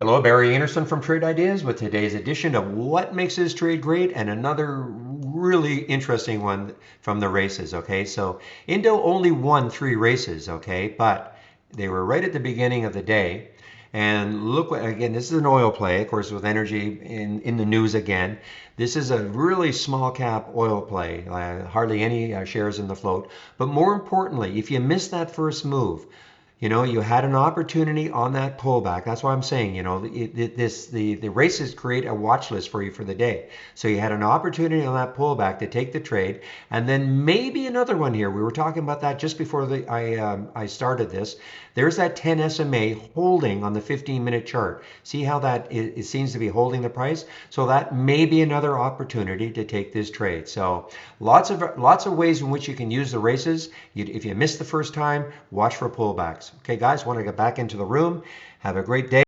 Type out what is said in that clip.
Hello, Barry Anderson from Trade Ideas with today's edition of What Makes This Trade Great and another really interesting one from the races. Okay, so Indo only won 3 races, okay, but they were right at the beginning of the day. And look, again, this is an oil play, of course, with energy in the news again. This is a really small cap oil play, hardly any shares in the float. But more importantly, if you miss that first move, you had an opportunity on that pullback. That's why I'm saying, the races create a watch list for you for the day. So you had an opportunity on that pullback to take the trade, and then maybe another one here. We were talking about that just before I started this. There's that 10 SMA holding on the 15-minute chart. See how that it seems to be holding the price. So that may be another opportunity to take this trade. So lots of ways in which you can use the races. If you miss the first time, watch for pullbacks. Okay, guys, want to get back into the room. Have a great day.